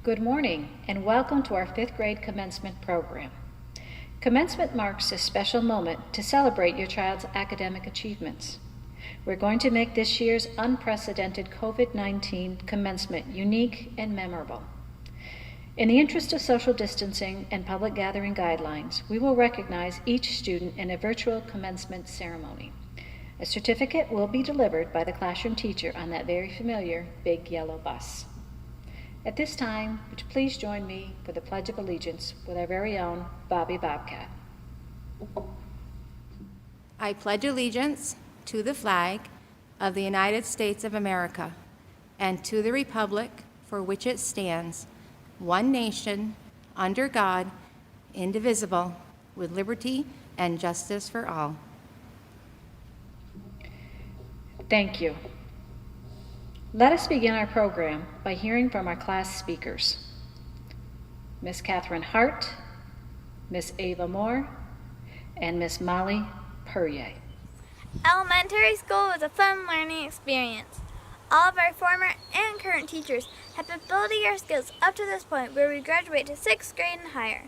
Good morning and welcome to our 5th grade commencement program. Commencement marks a special moment to celebrate your child's academic achievements. We're going to make this year's unprecedented COVID-19 commencement unique and memorable. In the interest of social distancing and public gathering guidelines, we will recognize each student in a virtual commencement ceremony. A certificate will be delivered by the classroom teacher on that very familiar big yellow bus. At this time, would you please join me for the Pledge of Allegiance with our very own Bobby Bobcat. I pledge allegiance to the flag of the United States of America and to the republic for which it stands, one nation, under God, indivisible, with liberty and justice for all. Thank you. Let us begin our program by hearing from our class speakers. Miss Catherine Hart, Miss Ava Moore, and Miss Molly Purrier. Elementary school was a fun learning experience. All of our former and current teachers have been building our skills up to this point where we graduate to 6th grade and higher.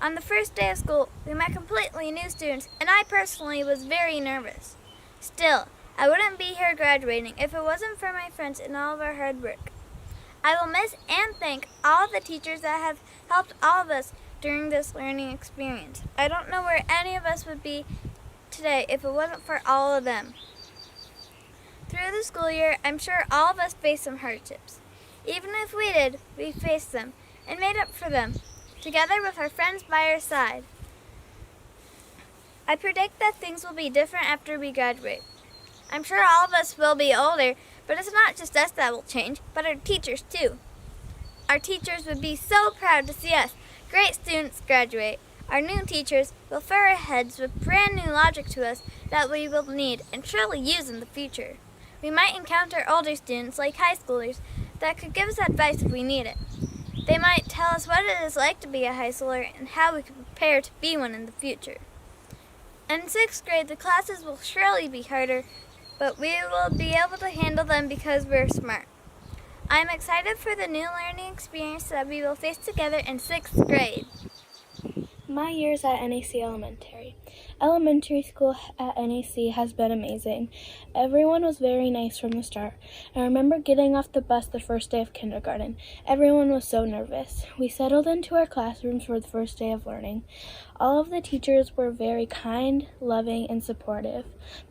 On the first day of school, we met completely new students, and I personally was very nervous. Still, I wouldn't be here graduating if it wasn't for my friends and all of our hard work. I will miss and thank all of the teachers that have helped all of us during this learning experience. I don't know where any of us would be today if it wasn't for all of them. Through the school year, I'm sure all of us faced some hardships. Even if we did, we faced them and made up for them, together with our friends by our side. I predict that things will be different after we graduate. I'm sure all of us will be older, but it's not just us that will change, but our teachers too. Our teachers would be so proud to see us, great students, graduate. Our new teachers will fill our heads with brand new logic to us that we will need and surely use in the future. We might encounter older students, like high schoolers, that could give us advice if we need it. They might tell us what it is like to be a high schooler and how we can prepare to be one in the future. In 6th grade, the classes will surely be harder, but we will be able to handle them because we're smart. I'm excited for the new learning experience that we will face together in 6th grade. My years at NAC Elementary. Elementary school at NAC has been amazing. Everyone was very nice from the start. I remember getting off the bus the first day of kindergarten. Everyone was so nervous. We settled into our classrooms for the first day of learning. All of the teachers were very kind, loving, and supportive.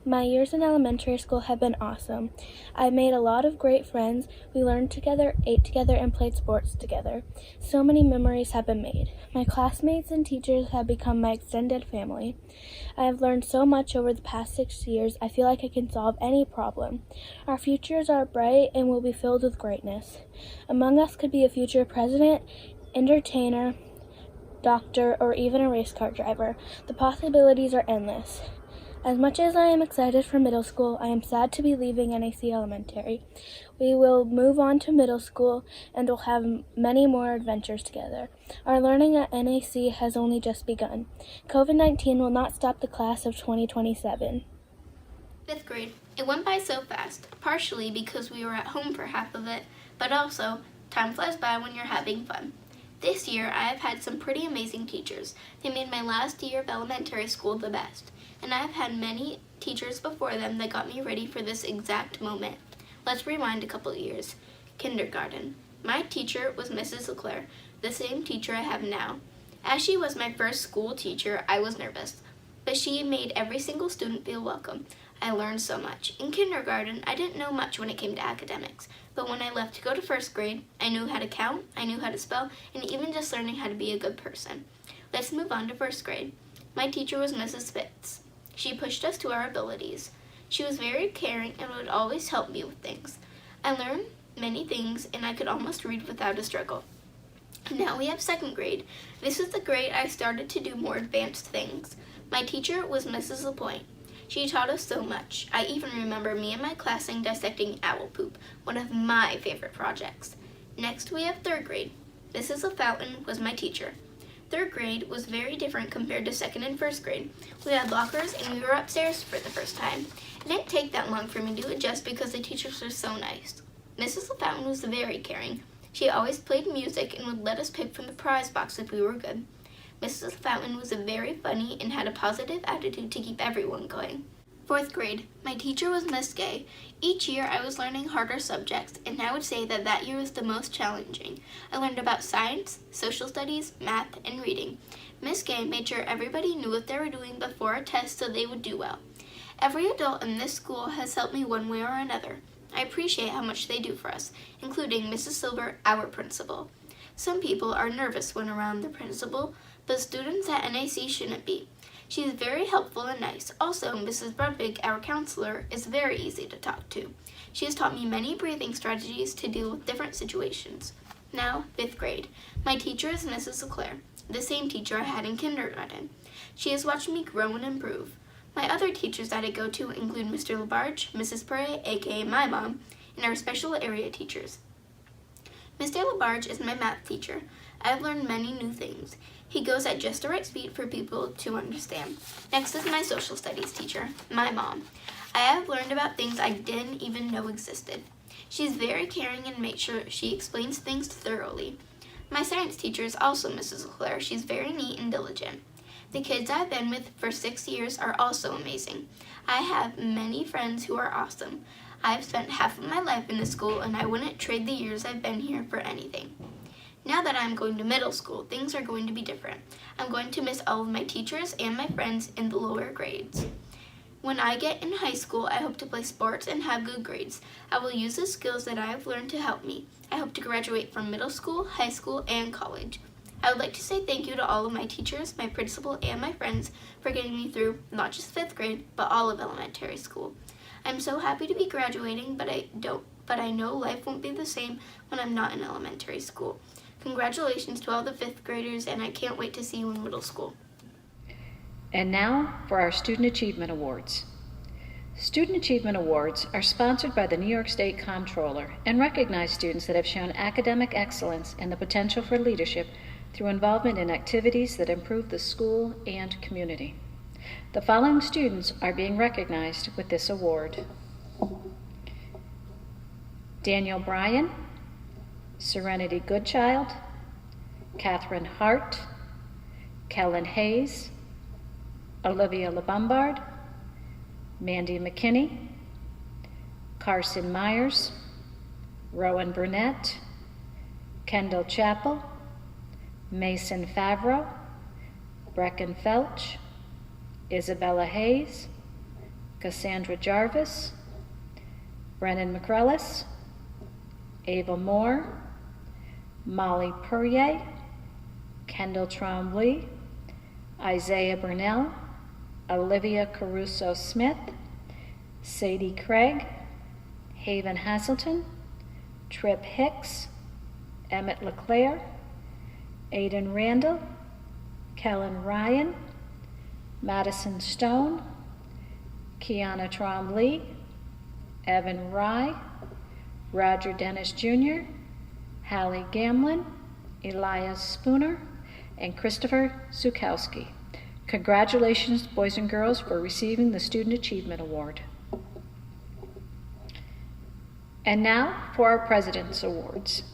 My years in elementary school have been awesome. I made a lot of great friends. We learned together, ate together, and played sports together. So many memories have been made. My classmates and teachers have become my extended family. I have learned so much over the past 6 years. I feel like I can solve any problem. Our futures are bright and will be filled with greatness. Among us could be a future president, entertainer, doctor, or even a race car driver. The possibilities are endless. As much as I am excited for middle school, I am sad to be leaving NAC Elementary. We will move on to middle school and will have many more adventures together. Our learning at NAC has only just begun. COVID-19 will not stop the class of 2027. 5th grade. It went by so fast, partially because we were at home for half of it, but also, time flies by when you're having fun. This year, I have had some pretty amazing teachers. They made my last year of elementary school the best. And I have had many teachers before them that got me ready for this exact moment. Let's rewind a couple of years. Kindergarten. My teacher was Mrs. LeClaire, the same teacher I have now. As she was my first school teacher, I was nervous, but she made every single student feel welcome. I learned so much. In kindergarten, I didn't know much when it came to academics, but when I left to go to 1st grade, I knew how to count, I knew how to spell, and even just learning how to be a good person. Let's move on to 1st grade. My teacher was Mrs. Spitz. She pushed us to our abilities. She was very caring and would always help me with things. I learned many things and I could almost read without a struggle. Now we have 2nd grade. This is the grade I started to do more advanced things. My teacher was Mrs. LaPointe. She taught us so much. I even remember me and my classmate dissecting owl poop, one of my favorite projects. Next we have 3rd grade. Mrs. LaFountain was my teacher. 3rd grade was very different compared to 2nd and 1st grade. We had lockers and we were upstairs for the first time. It didn't take that long for me to adjust because the teachers were so nice. Mrs. LaFountain was very caring. She always played music and would let us pick from the prize box if we were good. Mrs. Fountain was very funny and had a positive attitude to keep everyone going. 4th grade. My teacher was Miss Gay. Each year I was learning harder subjects, and I would say that year was the most challenging. I learned about science, social studies, math, and reading. Miss Gay made sure everybody knew what they were doing before a test so they would do well. Every adult in this school has helped me one way or another. I appreciate how much they do for us, including Mrs. Silver, our principal. Some people are nervous when around the principal, but students at NAC shouldn't be. She is very helpful and nice. Also, Mrs. Brudvig, our counselor, is very easy to talk to. She has taught me many breathing strategies to deal with different situations. Now, 5th grade. My teacher is Mrs. LeClaire, the same teacher I had in kindergarten. She has watched me grow and improve. My other teachers that I go to include Mr. LaBarge, Mrs. Perret, aka my mom, and our special area teachers. Mr. LaBarge is my math teacher. I have learned many new things. He goes at just the right speed for people to understand. Next is my social studies teacher, my mom. I have learned about things I didn't even know existed. She's very caring and makes sure she explains things thoroughly. My science teacher is also Mrs. LeClaire. She's very neat and diligent. The kids I've been with for 6 years are also amazing. I have many friends who are awesome. I've spent half of my life in this school, and I wouldn't trade the years I've been here for anything. Now that I'm going to middle school, things are going to be different. I'm going to miss all of my teachers and my friends in the lower grades. When I get in high school, I hope to play sports and have good grades. I will use the skills that I have learned to help me. I hope to graduate from middle school, high school, and college. I would like to say thank you to all of my teachers, my principal, and my friends for getting me through not just 5th grade, but all of elementary school. I'm so happy to be graduating, but I know life won't be the same when I'm not in elementary school. Congratulations to all the 5th graders, and I can't wait to see you in middle school. And now for our Student Achievement Awards. Student Achievement Awards are sponsored by the New York State Comptroller and recognize students that have shown academic excellence and the potential for leadership through involvement in activities that improve the school and community. The following students are being recognized with this award: Daniel Bryan, Serenity Goodchild, Catherine Hart, Kellen Hayes, Olivia LeBombard, Mandy McKinney, Carson Myers, Rowan Burnett, Kendall Chappell, Mason Favreau, Brecken Felch, Isabella Hayes, Cassandra Jarvis, Brennan McCrellis, Ava Moore, Molly Purrier, Kendall Trombley, Isaiah Burnell, Olivia Caruso Smith, Sadie Craig, Haven Hazelton, Tripp Hicks, Emmett LeClaire, Aidan Randall, Kellen Ryan, Madison Stone, Kiana Trombley, Evan Rye, Roger Dennis Jr., Hallie Gamlin, Elias Spooner, and Christopher Zukowski. Congratulations, boys and girls, for receiving the Student Achievement Award. And now for our President's Awards.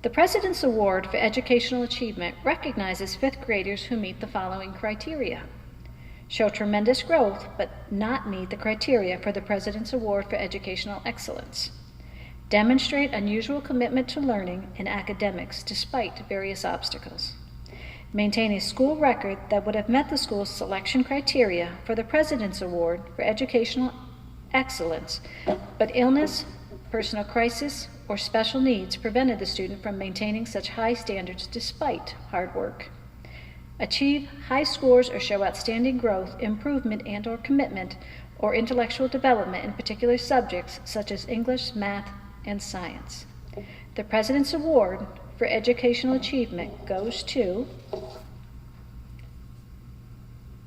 The President's Award for Educational Achievement recognizes 5th graders who meet the following criteria: show tremendous growth, but not meet the criteria for the President's Award for Educational Excellence; demonstrate unusual commitment to learning and academics despite various obstacles; maintain a school record that would have met the school's selection criteria for the President's Award for Educational Excellence, but illness, personal crisis, or special needs prevented the student from maintaining such high standards despite hard work; achieve high scores or show outstanding growth, improvement, and/or commitment or intellectual development in particular subjects such as English, math, and science. The President's Award for Educational Achievement goes to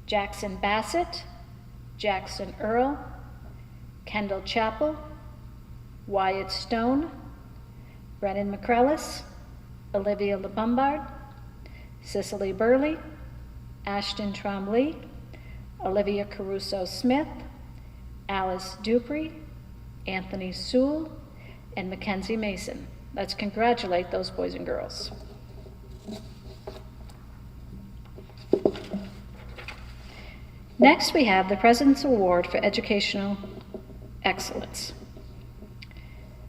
Jackson Bassett, Jackson Earl, Kendall Chappell, Wyatt Stone, Brennan McCrellis, Olivia LeBombard, Cicely Burley, Ashton Trombley, Olivia Caruso Smith, Alice Dupree, Anthony Sewell, and Mackenzie Mason. Let's congratulate those boys and girls. Next, we have the President's Award for Educational Excellence.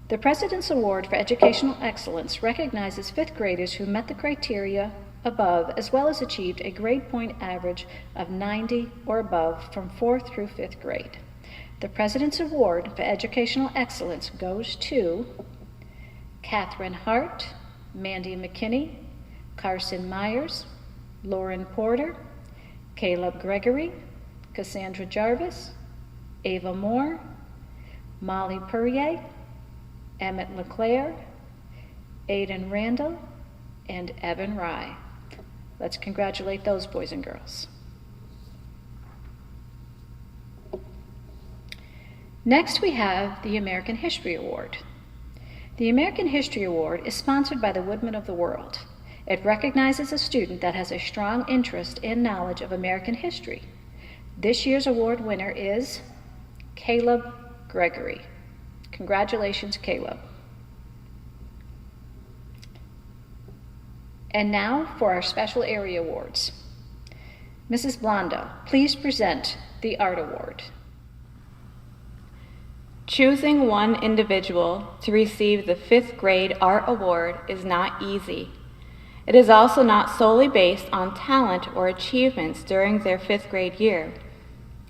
The President's Award for Educational Excellence recognizes fifth graders who met the criteria above, as well as achieved a grade point average of 90 or above from 4th through 5th grade. The President's Award for Educational Excellence goes to Catherine Hart, Mandy McKinney, Carson Myers, Lauren Porter, Caleb Gregory, Cassandra Jarvis, Ava Moore, Molly Purrier, Emmett LeClaire, Aidan Randall, and Evan Rye. Let's congratulate those boys and girls. Next, we have the American History Award. The American History Award is sponsored by the Woodmen of the World. It recognizes a student that has a strong interest in knowledge of American history. This year's award winner is Caleb Gregory. Congratulations, Caleb. And now for our special area awards. Mrs. Blondo, please present the Art Award. Choosing one individual to receive the 5th grade Art Award is not easy. It is also not solely based on talent or achievements during their 5th grade year.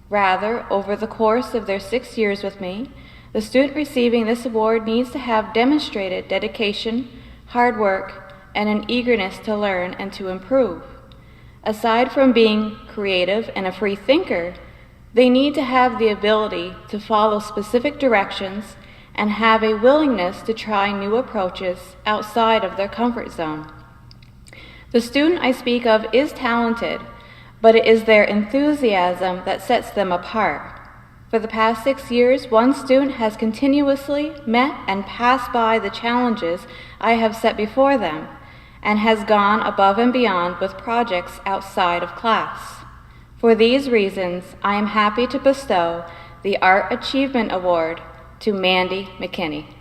Rather, over the course of their 6 years with me, the student receiving this award needs to have demonstrated dedication, hard work, and an eagerness to learn and to improve. Aside from being creative and a free thinker, they need to have the ability to follow specific directions and have a willingness to try new approaches outside of their comfort zone. The student I speak of is talented, but it is their enthusiasm that sets them apart. For the past 6 years, one student has continuously met and passed by the challenges I have set before them, and has gone above and beyond with projects outside of class. For these reasons, I am happy to bestow the Art Achievement Award to Mandy McKinney.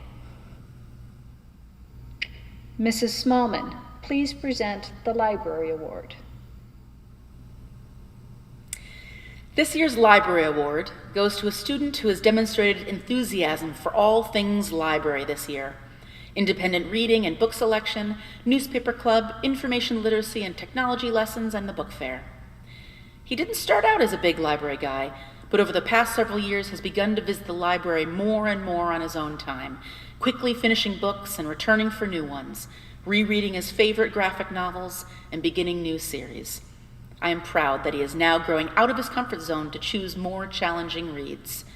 Mrs. Smallman, please present the Library Award. This year's Library Award goes to a student who has demonstrated enthusiasm for all things library this year. Independent reading and book selection, newspaper club, information literacy and technology lessons, and the book fair. He didn't start out as a big library guy, but over the past several years has begun to visit the library more and more on his own time, quickly finishing books and returning for new ones, rereading his favorite graphic novels, and beginning new series. I am proud that he is now growing out of his comfort zone to choose more challenging reads.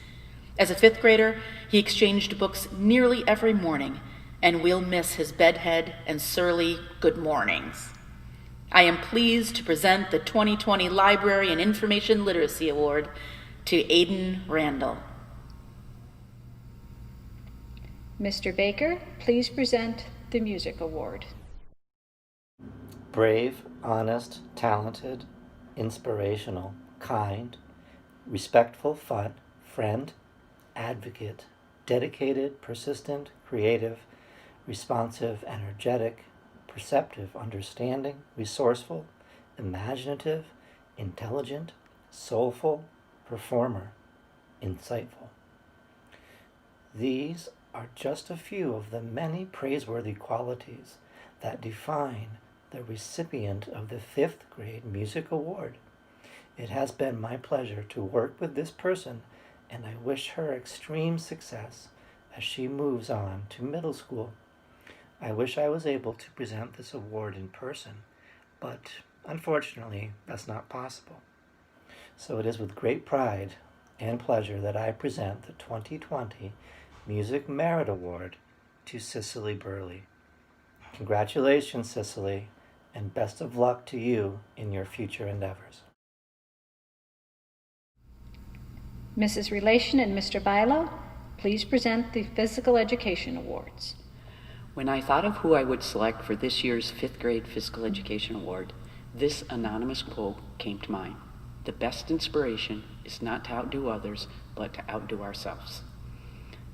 As a 5th grader, he exchanged books nearly every morning, and we'll miss his bedhead and surly good mornings. I am pleased to present the 2020 Library and Information Literacy Award to Aidan Randall. Mr. Baker, please present the Music Award. Brave, honest, talented, inspirational, kind, respectful, fun, friend, advocate, dedicated, persistent, creative, responsive, energetic, perceptive, understanding, resourceful, imaginative, intelligent, soulful, performer, insightful. These are just a few of the many praiseworthy qualities that define the recipient of the 5th grade Music Award. It has been my pleasure to work with this person, and I wish her extreme success as she moves on to middle school. I wish I was able to present this award in person, but unfortunately, that's not possible. So it is with great pride and pleasure that I present the 2020 Music Merit Award to Cicely Burley. Congratulations, Cicely, and best of luck to you in your future endeavors. Mrs. Relation and Mr. Bilo, please present the Physical Education Awards. When I thought of who I would select for this year's 5th grade Physical Education Award, this anonymous quote came to mind. The best inspiration is not to outdo others, but to outdo ourselves.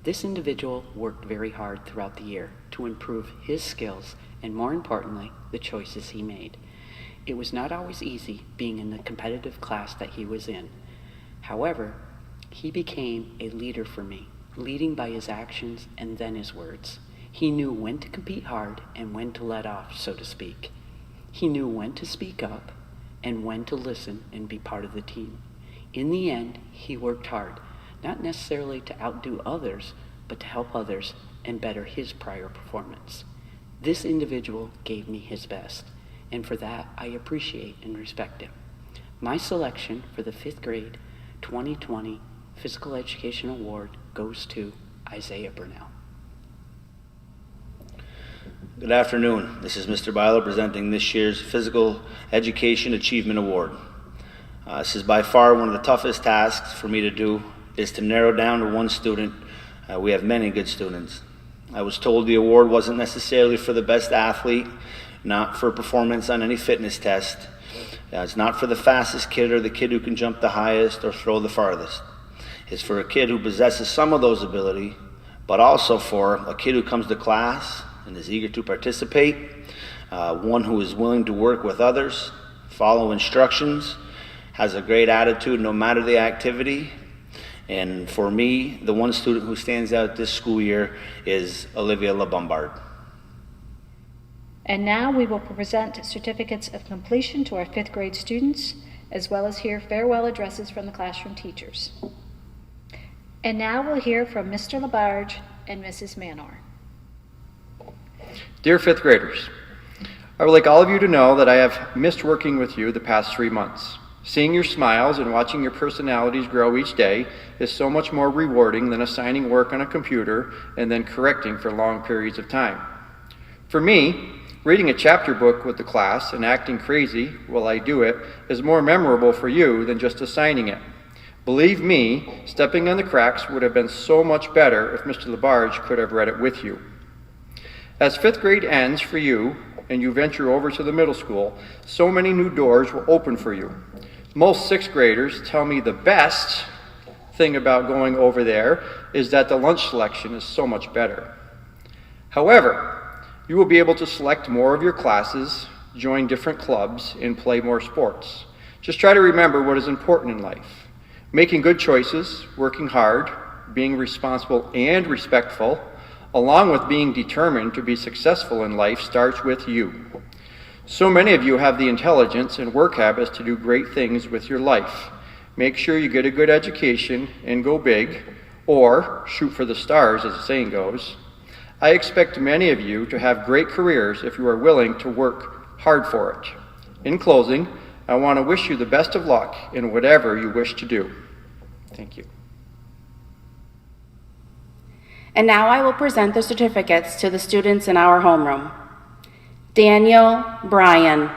This individual worked very hard throughout the year to to improve his skills and, more importantly, the choices he made. It was not always easy being in the competitive class that he was in. However, he became a leader for me, leading by his actions and then his words. He knew when to compete hard and when to let off, so to speak. He knew when to speak up and when to listen and be part of the team. In the end, he worked hard, not necessarily to outdo others, but to help others and better his prior performance. This individual gave me his best, and for that I appreciate and respect him. My selection for the 5th grade 2020 Physical Education Award goes to Isaiah Burnell. Good afternoon. This is Mr. Byler presenting this year's Physical Education Achievement Award. This is by far one of the toughest tasks for me to do, is to narrow down to one student. We have many good students. I was told the award wasn't necessarily for the best athlete, not for performance on any fitness test. It's not for the fastest kid or the kid who can jump the highest or throw the farthest. It's for a kid who possesses some of those abilities, but also for a kid who comes to class and is eager to participate, one who is willing to work with others, follow instructions, has a great attitude no matter the activity. And for me, the one student who stands out this school year is Olivia LaBombard. And now we will present certificates of completion to our 5th grade students, as well as hear farewell addresses from the classroom teachers. And now we'll hear from Mr. LaBarge and Mrs. Manor. Dear 5th graders, I would like all of you to know that I have missed working with you the past 3 months. Seeing your smiles and watching your personalities grow each day is so much more rewarding than assigning work on a computer and then correcting for long periods of time. For me, reading a chapter book with the class and acting crazy while I do it is more memorable for you than just assigning it. Believe me, stepping on the cracks would have been so much better if Mr. LaBarge could have read it with you. As 5th grade ends for you and you venture over to the middle school, so many new doors will open for you. Most 6th graders tell me the best thing about going over there is that the lunch selection is so much better. However, you will be able to select more of your classes, join different clubs, and play more sports. Just try to remember what is important in life. Making good choices, working hard, being responsible and respectful, along with being determined to be successful in life starts with you. So many of you have the intelligence and work habits to do great things with your life. Make sure you get a good education and go big, or shoot for the stars, as the saying goes. I expect many of you to have great careers if you are willing to work hard for it. In closing, I want to wish you the best of luck in whatever you wish to do. Thank you. And now I will present the certificates to the students in our homeroom. Daniel Bryan,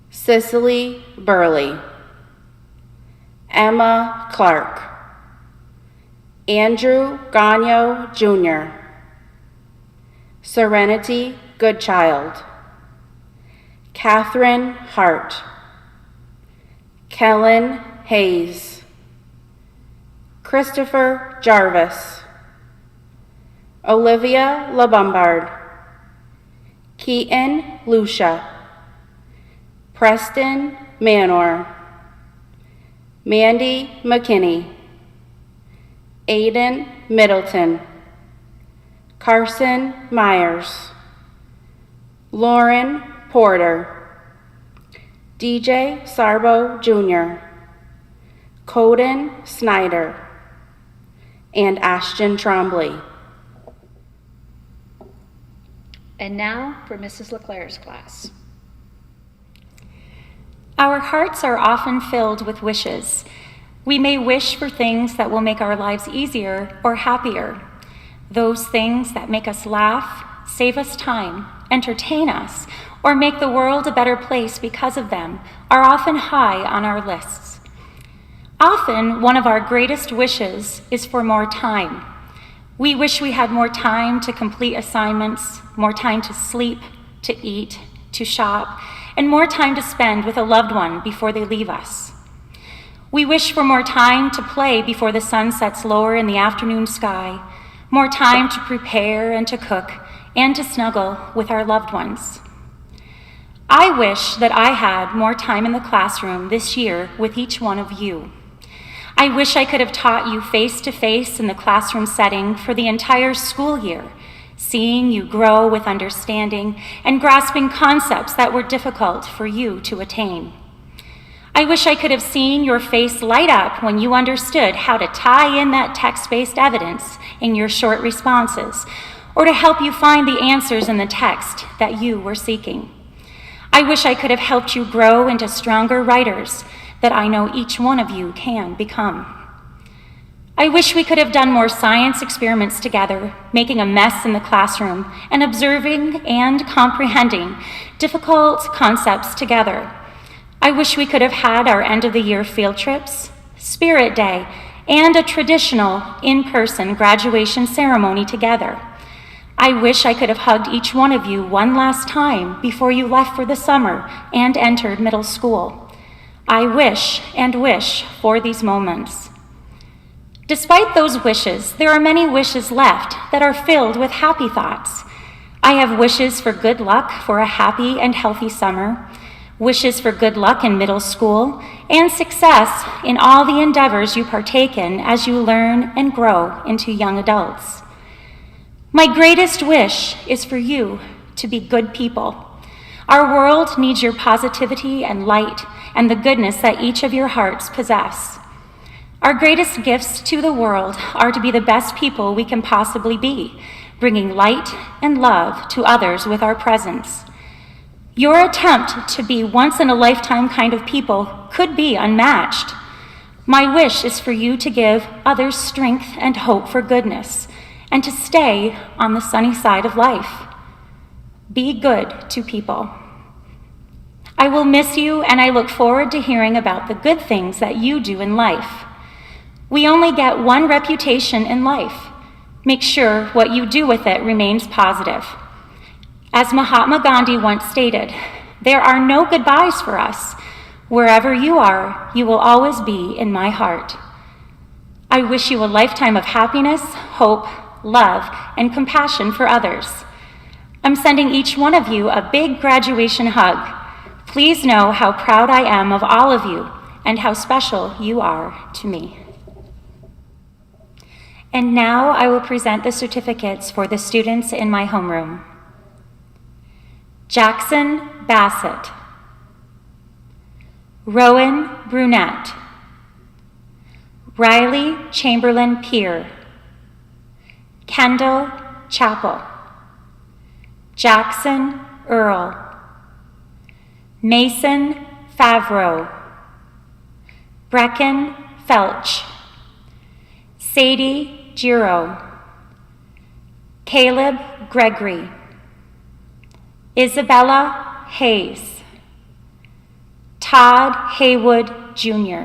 Cicely Burley, Emma Clark, Andrew Gagno Jr., Serenity Goodchild, Catherine Hart, Kellen Hayes, Christopher Jarvis, Olivia LaBombard, Keaton Lucia, Preston Manor, Mandy McKinney, Aiden Middleton, Carson Myers, Lauren Porter, DJ Sarbo Jr., Coden Snyder, and Ashton Trombley. And now for Mrs. LeClaire's class. Our hearts are often filled with wishes. We may wish for things that will make our lives easier or happier. Those things that make us laugh, save us time, entertain us, or make the world a better place because of them are often high on our lists. Often, one of our greatest wishes is for more time. We wish we had more time to complete assignments, more time to sleep, to eat, to shop, and more time to spend with a loved one before they leave us. We wish for more time to play before the sun sets lower in the afternoon sky, more time to prepare and to cook and to snuggle with our loved ones. I wish that I had more time in the classroom this year with each one of you. I wish I could have taught you face-to-face in the classroom setting for the entire school year, seeing you grow with understanding and grasping concepts that were difficult for you to attain. I wish I could have seen your face light up when you understood how to tie in that text-based evidence in your short responses, or to help you find the answers in the text that you were seeking. I wish I could have helped you grow into stronger writers that I know each one of you can become. I wish we could have done more science experiments together, making a mess in the classroom and observing and comprehending difficult concepts together. I wish we could have had our end-of-the-year field trips, Spirit Day, and a traditional in-person graduation ceremony together. I wish I could have hugged each one of you one last time before you left for the summer and entered middle school. I wish and wish for these moments. Despite those wishes, there are many wishes left that are filled with happy thoughts. I have wishes for good luck for a happy and healthy summer, wishes for good luck in middle school, and success in all the endeavors you partake in as you learn and grow into young adults. My greatest wish is for you to be good people. Our world needs your positivity and light and the goodness that each of your hearts possess. Our greatest gifts to the world are to be the best people we can possibly be, bringing light and love to others with our presence. Your attempt to be once-in-a-lifetime kind of people could be unmatched. My wish is for you to give others strength and hope for goodness, and to stay on the sunny side of life. Be good to people. I will miss you, and I look forward to hearing about the good things that you do in life. We only get one reputation in life. Make sure what you do with it remains positive. As Mahatma Gandhi once stated, there are no goodbyes for us. Wherever you are, you will always be in my heart. I wish you a lifetime of happiness, hope, love, and compassion for others. I'm sending each one of you a big graduation hug. Please know how proud I am of all of you and how special you are to me. And now I will present the certificates for the students in my homeroom. Jackson Bassett, Rowan Brunette, Riley Chamberlain Peer, Kendall Chappell, Jackson Earl, Mason Favreau, Brecken Felch, Sadie Giro, Caleb Gregory, Isabella Hayes, Todd Haywood Jr.,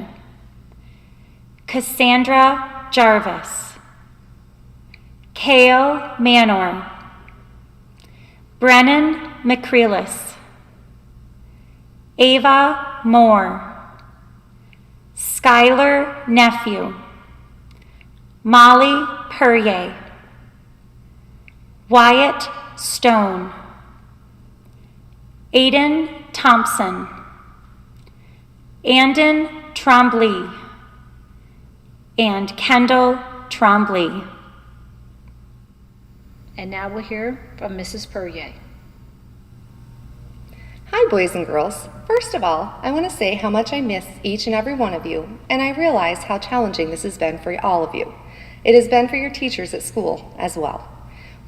Cassandra Jarvis, Cale Manor, Brennan McCreelis, Ava Moore, Skylar Nephew, Molly Purrier, Wyatt Stone, Aiden Thompson, Andon Trombley, and Kendall Trombley. And now we'll hear from Mrs. Purrier. Hi, boys and girls. First of all, I want to say how much I miss each and every one of you, and I realize how challenging this has been for all of you. It has been for your teachers at school as well.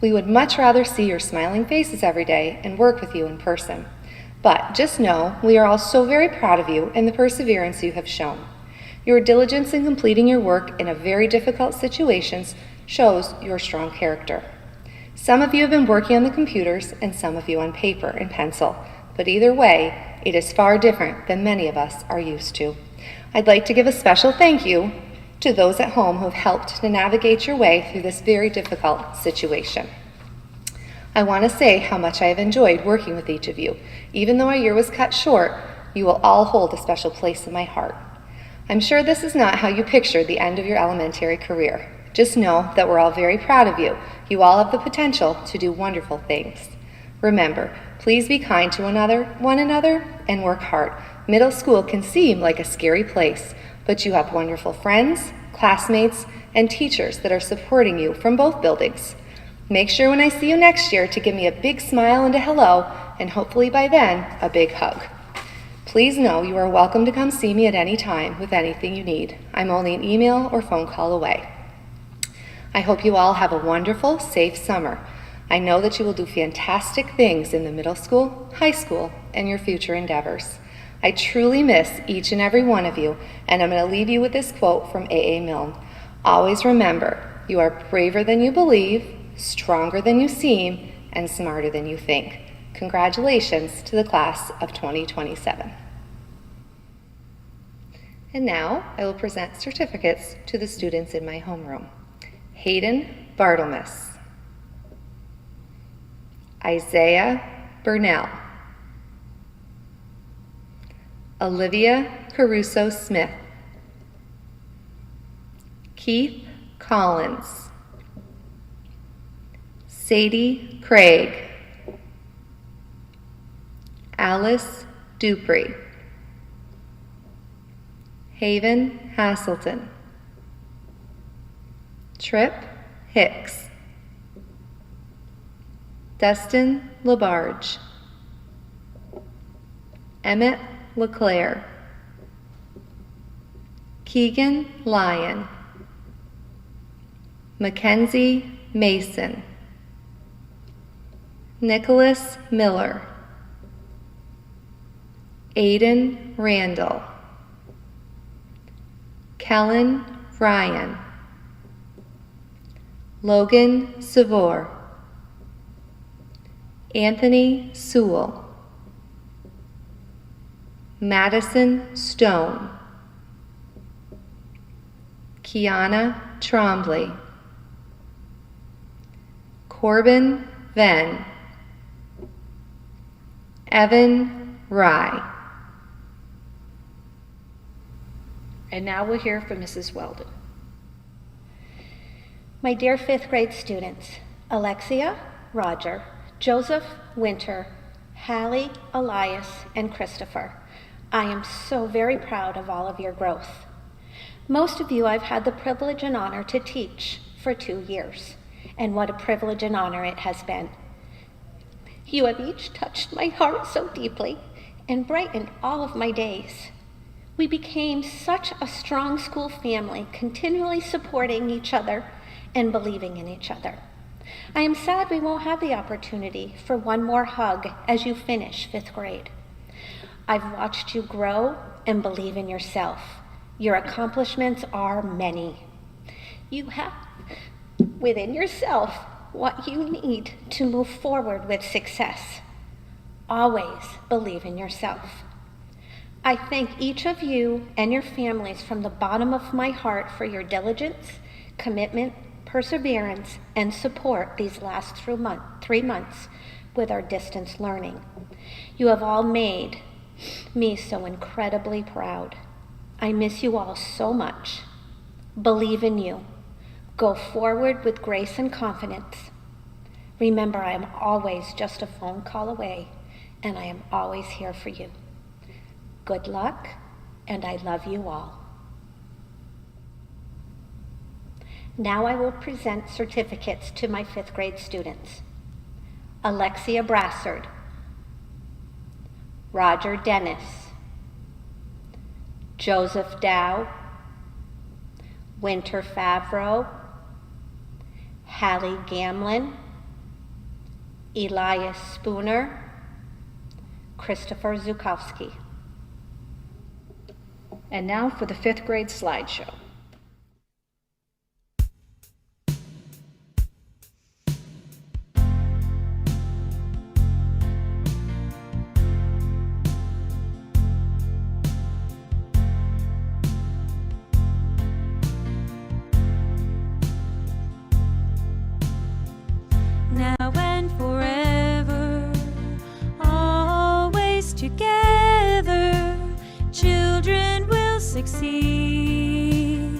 We would much rather see your smiling faces every day and work with you in person. But just know we are all so very proud of you and the perseverance you have shown. Your diligence in completing your work in a very difficult situations shows your strong character. Some of you have been working on the computers and some of you on paper and pencil, but either way, it is far different than many of us are used to. I'd like to give a special thank you to those at home who have helped to navigate your way through this very difficult situation. I want to say how much I have enjoyed working with each of you. Even though our year was cut short, you will all hold a special place in my heart. I'm sure this is not how you pictured the end of your elementary career. Just know that we're all very proud of you. You all have the potential to do wonderful things. Remember, please be kind to one another, and work hard. Middle school can seem like a scary place, but you have wonderful friends, classmates, and teachers that are supporting you from both buildings. Make sure when I see you next year to give me a big smile and a hello, and hopefully by then, a big hug. Please know you are welcome to come see me at any time with anything you need. I'm only an email or phone call away. I hope you all have a wonderful, safe summer. I know that you will do fantastic things in the middle school, high school, and your future endeavors. I truly miss each and every one of you, and I'm going to leave you with this quote from A.A. Milne. Always remember, you are braver than you believe, stronger than you seem, and smarter than you think. Congratulations to the class of 2027. And now I will present certificates to the students in my homeroom. Hayden Bartlemus, Isaiah Burnell, Olivia Caruso Smith, Keith Collins, Sadie Craig, Alice Dupree, Haven Haselton, Trip Hicks, Dustin LaBarge, Emmett LeClaire, Keegan Lyon, Mackenzie Mason, Nicholas Miller, Aiden Randall, Kellen Ryan, Logan Savor, Anthony Sewell, Madison Stone, Kiana Trombley, Corbin Venn, Evan Rye. And now we'll hear from Mrs. Weldon. My dear fifth grade students, Alexia, Roger, Joseph, Winter, Hallie, Elias, and Christopher, I am so very proud of all of your growth. Most of you I've had the privilege and honor to teach for 2 years, and what a privilege and honor it has been. You have each touched my heart so deeply and brightened all of my days. We became such a strong school family, continually supporting each other and believing in each other. I am sad we won't have the opportunity for one more hug as you finish 5th grade. I've watched you grow and believe in yourself. Your accomplishments are many. You have within yourself what you need to move forward with success. Always believe in yourself. I thank each of you and your families from the bottom of my heart for your diligence, commitment, perseverance, and support these last 3 months with our distance learning. You have all made me so incredibly proud. I miss you all so much. Believe in you. Go forward with grace and confidence. Remember, I am always just a phone call away, and I am always here for you. Good luck, and I love you all. Now I will present certificates to my 5th grade students. Alexia Brassard, Roger Dennis, Joseph Dow, Winter Favreau, Hallie Gamlin, Elias Spooner, Christopher Zukowski. And now for the 5th grade slideshow. Now and forever, always together, children will succeed.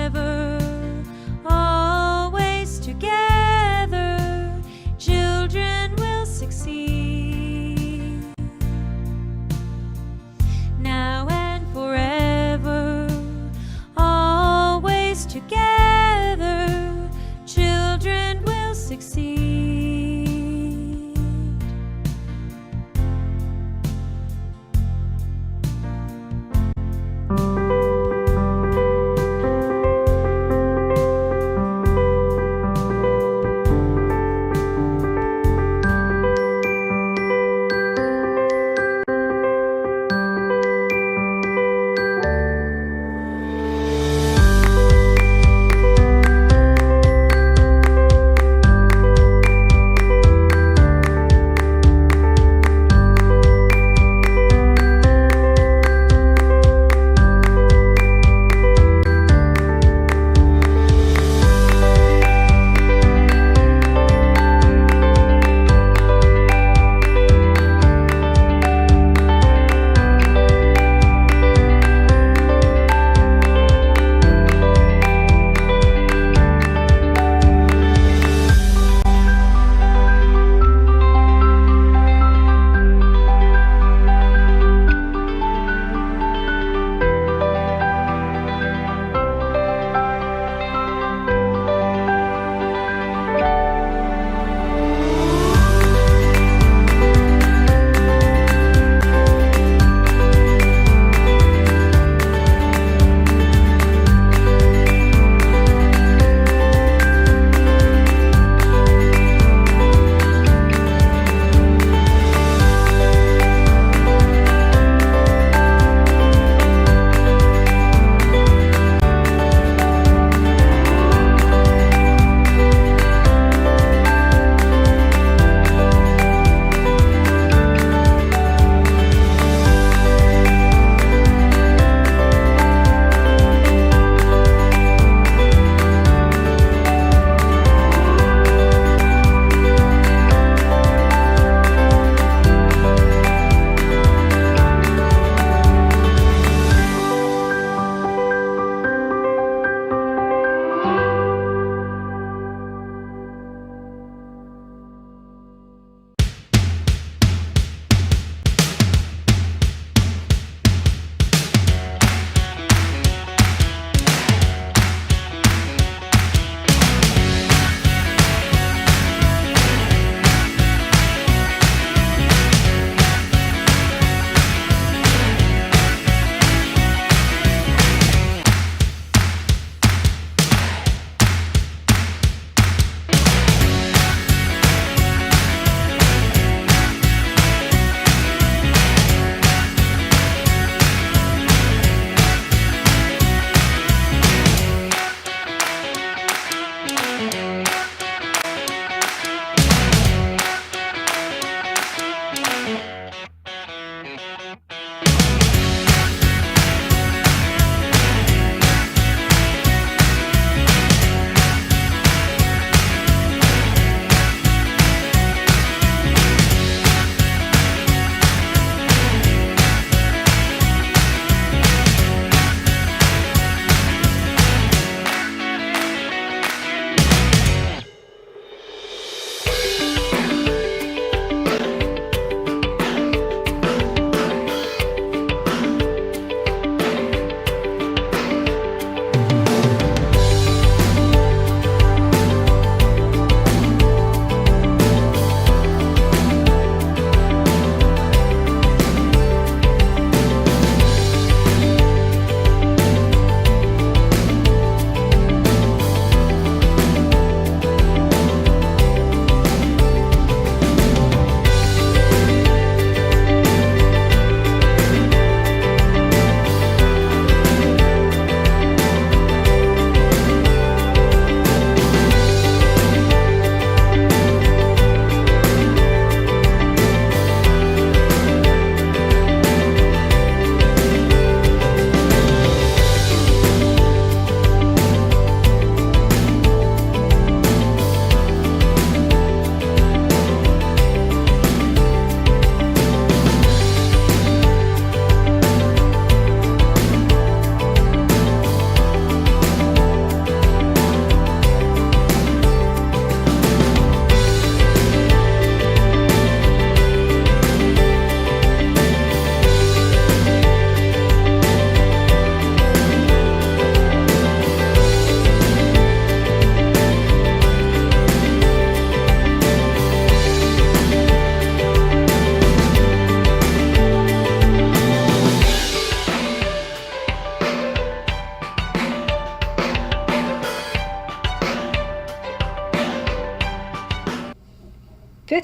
forever, always together, children will succeed. Now and forever.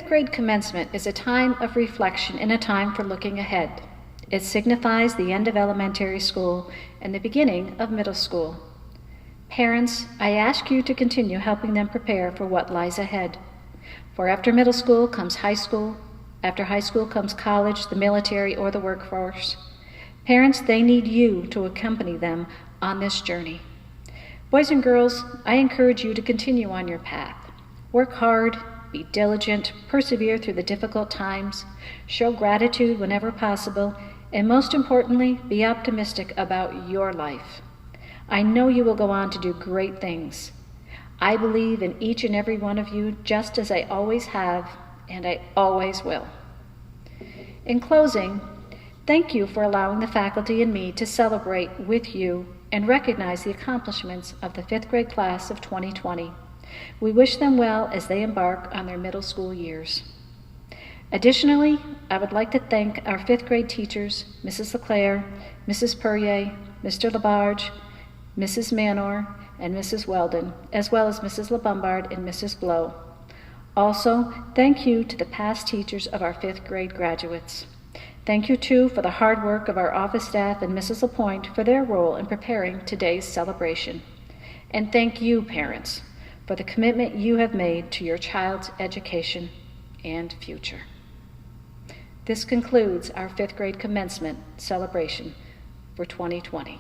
Fifth grade commencement is a time of reflection and a time for looking ahead. It signifies the end of elementary school and the beginning of middle school. Parents, I ask you to continue helping them prepare for what lies ahead. For after middle school comes high school. After high school comes college, the military, or the workforce. Parents, they need you to accompany them on this journey. Boys and girls, I encourage you to continue on your path. Work hard, be diligent, persevere through the difficult times, show gratitude whenever possible, and most importantly, be optimistic about your life. I know you will go on to do great things. I believe in each and every one of you, just as I always have, and I always will. In closing, thank you for allowing the faculty and me to celebrate with you and recognize the accomplishments of the fifth grade class of 2020. We wish them well as they embark on their middle school years. Additionally, I would like to thank our fifth grade teachers, Mrs. LeClaire, Mrs. Purrier, Mr. Labarge, Mrs. Manor, and Mrs. Weldon, as well as Mrs. LeBombard and Mrs. Blow. Also, thank you to the past teachers of our fifth grade graduates. Thank you, too, for the hard work of our office staff and Mrs. LaPointe for their role in preparing today's celebration. And thank you, parents, for the commitment you have made to your child's education and future. This concludes our fifth grade commencement celebration for 2020.